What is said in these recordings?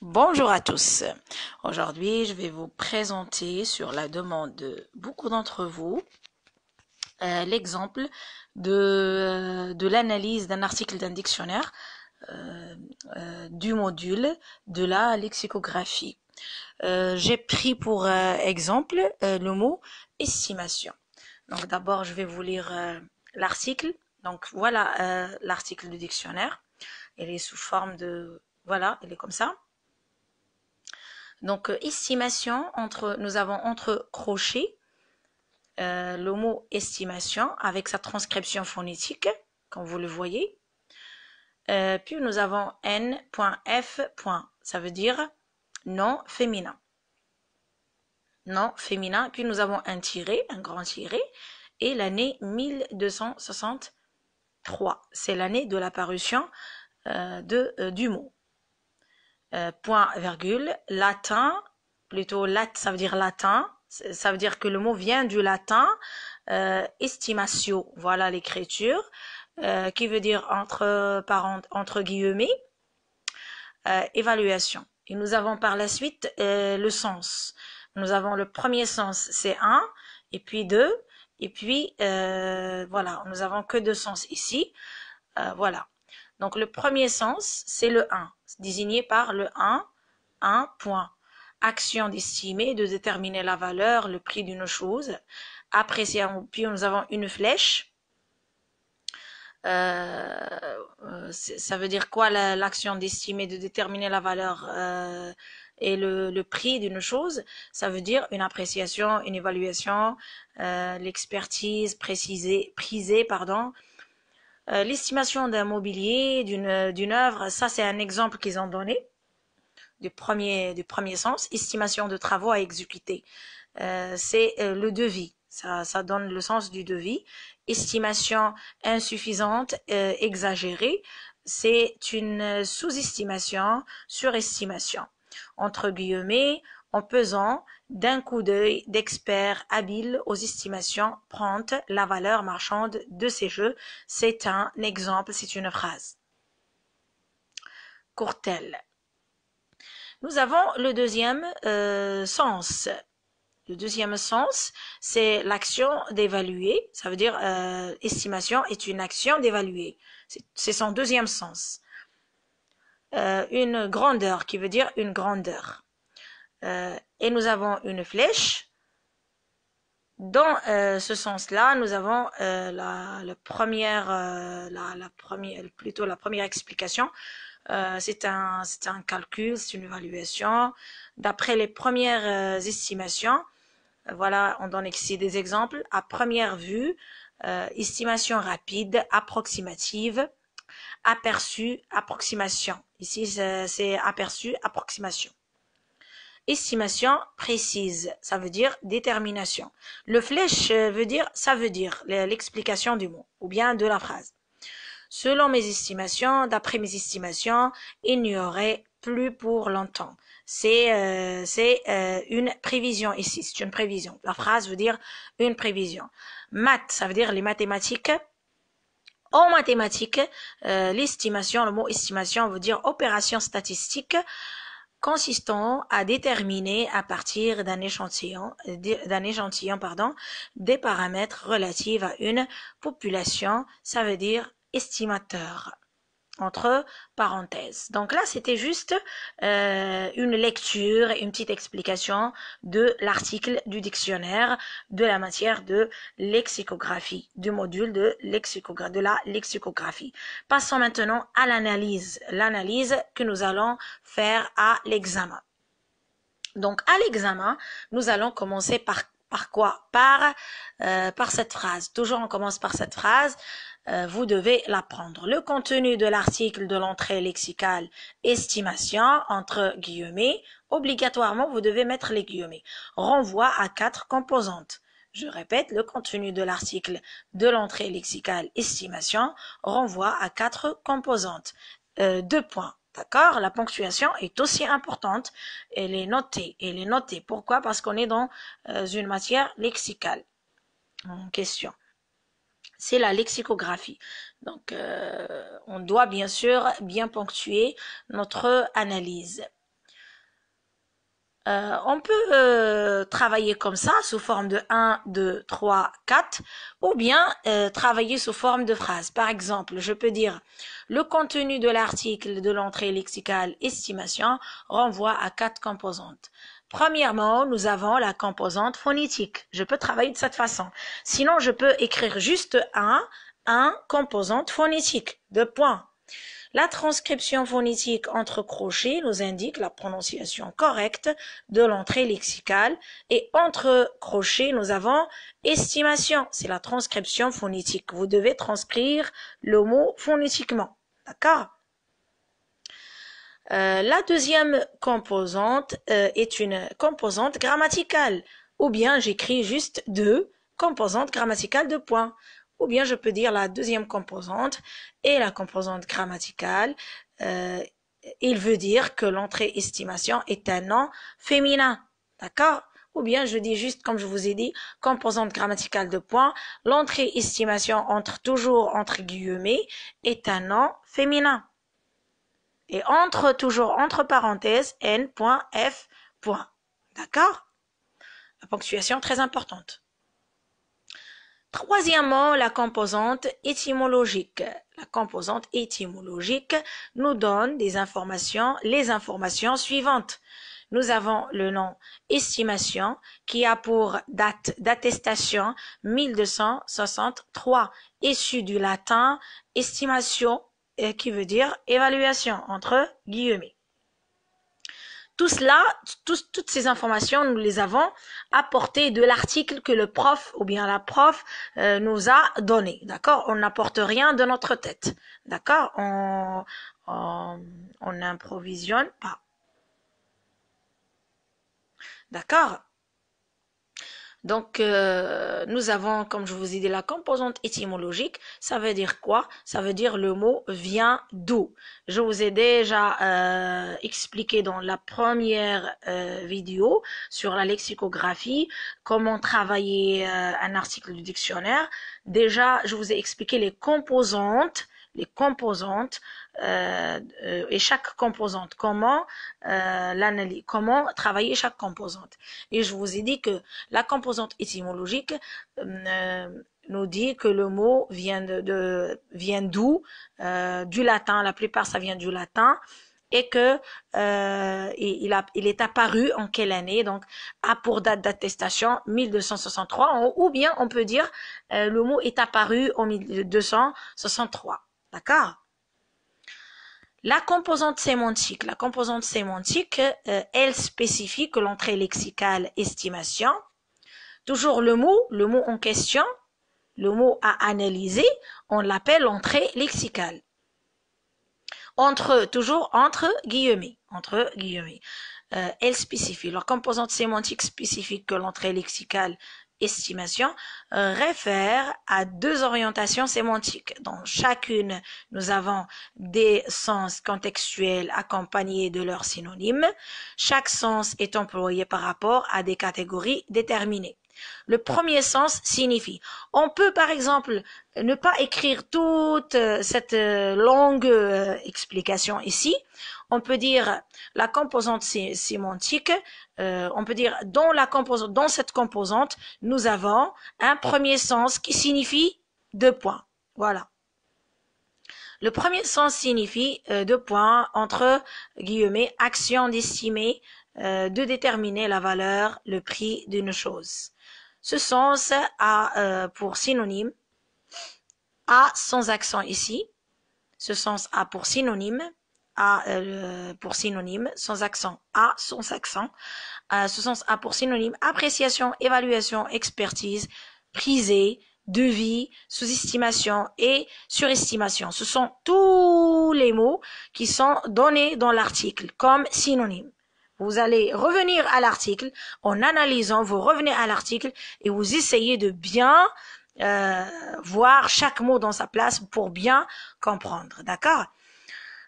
Bonjour à tous. Aujourd'hui, je vais vous présenter sur la demande de beaucoup d'entre vous l'exemple de l'analyse d'un article d'un dictionnaire du module de la lexicographie. J'ai pris pour exemple le mot estimation. Donc d'abord, je vais vous lire l'article. Donc voilà l'article du dictionnaire. Il est sous forme de... Voilà, il est comme ça. Donc, estimation, nous avons entre crochets le mot estimation avec sa transcription phonétique, comme vous le voyez. Puis nous avons N.F. Ça veut dire nom féminin. Nom féminin. Puis nous avons un tiré, un grand tiré, et l'année 1263. C'est l'année de l'apparition du mot. Point virgule, latin, plutôt ça veut dire latin, ça veut dire que le mot vient du latin, estimatio, voilà l'écriture, qui veut dire entre guillemets, évaluation. Et nous avons par la suite le sens. Nous avons le premier sens, c'est 1, et puis 2, et puis voilà, nous avons que 2 sens ici, voilà. Donc le premier sens, c'est le 1, désigné par le 1 point. Action d'estimer, de déterminer la valeur, le prix d'une chose. Apprécier, puis nous avons une flèche. Ça veut dire quoi l'action d'estimer, de déterminer la valeur et le prix d'une chose? Ça veut dire une appréciation, une évaluation, l'expertise, prisée, pardon. L'estimation d'un mobilier, d'une œuvre, ça c'est un exemple qu'ils ont donné du premier sens. Estimation de travaux à exécuter, c'est le devis, ça donne le sens du devis. Estimation insuffisante, exagérée, c'est une sous-estimation, surestimation. Entre guillemets, en pesant d'un coup d'œil d'experts habiles aux estimations promptes la valeur marchande de ces jeux. C'est un exemple, c'est une phrase. Courtelle. Nous avons le deuxième sens. Le deuxième sens, c'est l'action d'évaluer. Ça veut dire estimation est une action d'évaluer. C'est son deuxième sens. Une grandeur qui veut dire une grandeur. Et nous avons une flèche. Dans ce sens-là, nous avons la première explication. C'est un calcul, c'est une évaluation. D'après les premières estimations, voilà, on donne ici des exemples. À première vue, estimation rapide, approximative, aperçu, approximation. Ici, c'est aperçu, approximation. Estimation précise, ça veut dire détermination. Le flèche veut dire, ça veut dire l'explication du mot ou bien de la phrase. Selon mes estimations, d'après mes estimations, il n'y aurait plus pour longtemps. C'est une prévision ici, c'est une prévision. La phrase veut dire une prévision. Maths, ça veut dire les mathématiques. En mathématiques, l'estimation, le mot estimation veut dire opération statistique consistant à déterminer à partir d'un échantillon, des paramètres relatifs à une population, ça veut dire estimateur, entre parenthèses. Donc là, c'était juste une lecture et une petite explication de l'article du dictionnaire de la matière de lexicographie, du module de la lexicographie. Passons maintenant à l'analyse que nous allons faire à l'examen. Donc à l'examen, nous allons commencer par quoi? Par cette phrase. Toujours on commence par cette phrase. Vous devez l'apprendre. Le contenu de l'article de l'entrée lexicale estimation, entre guillemets, obligatoirement vous devez mettre les guillemets, renvoie à 4 composantes. Je répète, le contenu de l'article de l'entrée lexicale estimation renvoie à 4 composantes. 2 points. D'accord? La ponctuation est aussi importante. Elle est notée. Pourquoi? Parce qu'on est dans une matière lexicale. En question. C'est la lexicographie. Donc, on doit bien sûr bien ponctuer notre analyse. On peut travailler comme ça, sous forme de 1, 2, 3, 4, ou bien travailler sous forme de phrase. Par exemple, je peux dire le contenu de l'article de l'entrée lexicale estimation renvoie à 4 composantes. Premièrement, nous avons la composante phonétique. Je peux travailler de cette façon. Sinon, je peux écrire juste un composante phonétique, 2 points. La transcription phonétique entre crochets nous indique la prononciation correcte de l'entrée lexicale et entre crochets, nous avons estimation. C'est la transcription phonétique. Vous devez transcrire le mot phonétiquement. D'accord? La deuxième composante est une composante grammaticale. Ou bien j'écris juste 2 composantes grammaticales de points. Ou bien je peux dire la deuxième composante et la composante grammaticale. Il veut dire que l'entrée estimation est un nom féminin. D'accord? Ou bien je dis juste, comme je vous ai dit, composante grammaticale de points. L'entrée estimation entre toujours entre guillemets est un nom féminin. Et toujours entre parenthèses, n.f. D'accord? La ponctuation très importante. Troisièmement, la composante étymologique. La composante étymologique nous donne les informations suivantes. Nous avons le nom estimation qui a pour date d'attestation 1263, issu du latin estimation qui veut dire évaluation entre guillemets. Tout cela, toutes ces informations, nous les avons apportées de l'article que le prof ou bien la prof nous a donné. D'accord? On n'apporte rien de notre tête. D'accord? On n'improvisionne pas. D'accord? Donc, nous avons, comme je vous ai dit, la composante étymologique. Ça veut dire quoi? Ça veut dire le mot vient d'où. Je vous ai déjà expliqué dans la première vidéo sur la lexicographie comment travailler un article du dictionnaire. Déjà, je vous ai expliqué les composantes et chaque composante, comment travailler chaque composante. Et je vous ai dit que la composante étymologique nous dit que le mot vient d'où, du latin, la plupart ça vient du latin, et que il est apparu en quelle année, donc a pour date d'attestation 1263, ou bien on peut dire le mot est apparu en 1263. D'accord? La composante sémantique, elle spécifie que l'entrée lexicale estimation, toujours le mot en question, le mot à analyser, on l'appelle l'entrée lexicale. Toujours entre guillemets. Elle spécifie, la composante sémantique spécifique que l'entrée lexicale estimation réfère à 2 orientations sémantiques. Dans chacune, nous avons des sens contextuels accompagnés de leurs synonymes. Chaque sens est employé par rapport à des catégories déterminées. Le premier sens signifie. On peut par exemple ne pas écrire toute cette longue explication ici. On peut dire la composante sémantique, on peut dire dans cette composante, nous avons un premier sens qui signifie 2 points. Voilà. Le premier sens signifie 2 points entre guillemets, action d'estimer, de déterminer la valeur, le prix d'une chose. Ce sens a pour synonyme A sans accent ici. Ce sens a pour synonyme sans accent A sans accent. Ce sens a pour synonyme appréciation, évaluation, expertise, prisée, devis, sous-estimation et surestimation. Ce sont tous les mots qui sont donnés dans l'article comme synonymes. Vous allez revenir à l'article, en analysant, vous revenez à l'article et vous essayez de bien voir chaque mot dans sa place pour bien comprendre. D'accord?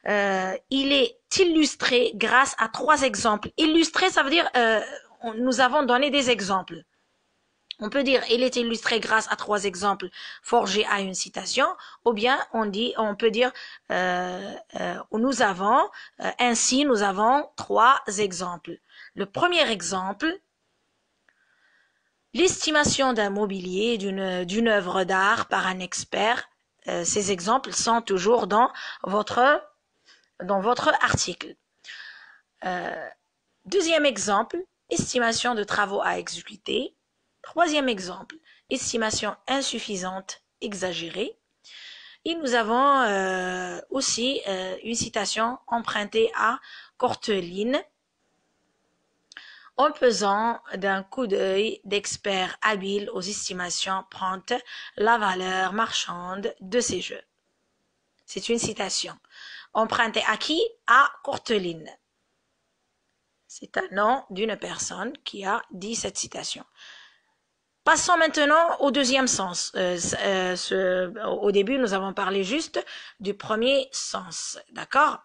Il est illustré grâce à 3 exemples. Illustré, ça veut dire nous avons donné des exemples. On peut dire il est illustré grâce à 3 exemples forgés à une citation, ou bien on peut dire nous avons ainsi nous avons 3 exemples. Le premier exemple, l'estimation d'un mobilier, d'une œuvre d'art par un expert. Ces exemples sont toujours dans votre article. Deuxième exemple, estimation de travaux à exécuter. Troisième exemple, estimation insuffisante, exagérée. Et nous avons aussi une citation empruntée à Courteline. En pesant d'un coup d'œil d'experts habiles aux estimations promptes la valeur marchande de ces jeux. C'est une citation. Empruntée à qui? À Courteline. C'est un nom d'une personne qui a dit cette citation. Passons maintenant au deuxième sens. Au début, nous avons parlé juste du premier sens. D'accord?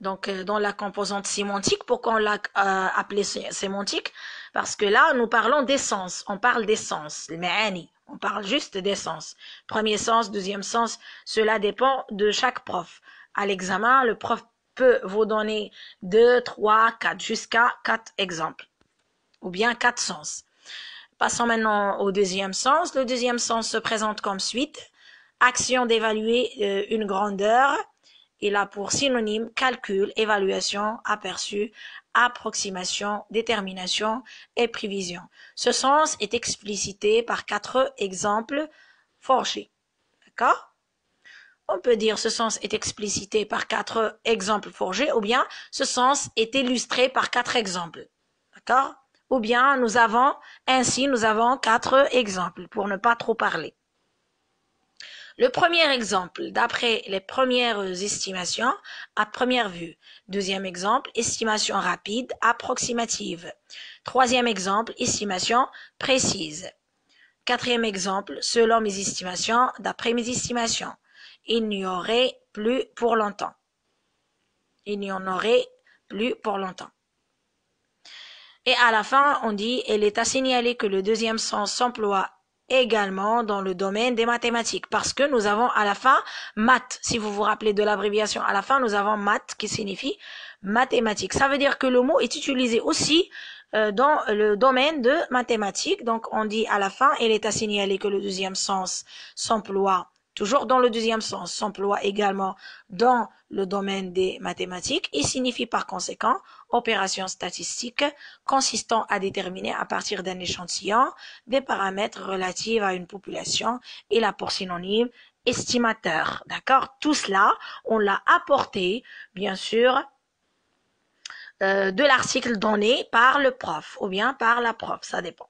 Donc, dans la composante sémantique, pourquoi on l'a appelée sémantique? Parce que là, nous parlons des sens. On parle des sens. Le ma'ani. On parle juste des sens. Premier sens, deuxième sens, cela dépend de chaque prof. À l'examen, le prof peut vous donner 2, 3, 4, jusqu'à 4 exemples. Ou bien 4 sens. Passons maintenant au deuxième sens. Le deuxième sens se présente comme suite. Action d'évaluer une grandeur. Il a pour synonyme calcul, évaluation, aperçu, approximation, détermination et prévision. Ce sens est explicité par 4 exemples forgés. D'accord? On peut dire ce sens est explicité par 4 exemples forgés ou bien ce sens est illustré par 4 exemples. D'accord? Ou bien nous avons 4 exemples pour ne pas trop parler. Le premier exemple, d'après les premières estimations, à première vue. Deuxième exemple, estimation rapide, approximative. Troisième exemple, estimation précise. Quatrième exemple, selon mes estimations, d'après mes estimations. Il n'y aurait plus pour longtemps. Il n'y en aurait plus pour longtemps. Et à la fin, on dit, il est à signaler que le deuxième sens s'emploie également dans le domaine des mathématiques, parce que nous avons à la fin maths. Si vous vous rappelez de l'abréviation, à la fin, nous avons maths qui signifie mathématiques. Ça veut dire que le mot est utilisé aussi dans le domaine de mathématiques. Donc, on dit à la fin, il est à signaler que le deuxième sens s'emploie toujours dans le deuxième sens, s'emploie également dans le domaine des mathématiques et signifie par conséquent opération statistique consistant à déterminer à partir d'un échantillon des paramètres relatifs à une population et là pour synonyme estimateur. D'accord? Tout cela, on l'a apporté, bien sûr, de l'article donné par le prof ou bien par la prof, ça dépend.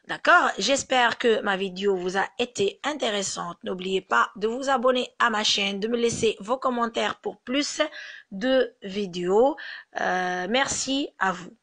D'accord? J'espère que ma vidéo vous a été intéressante. N'oubliez pas de vous abonner à ma chaîne, de me laisser vos commentaires pour plus de vidéos. Merci à vous.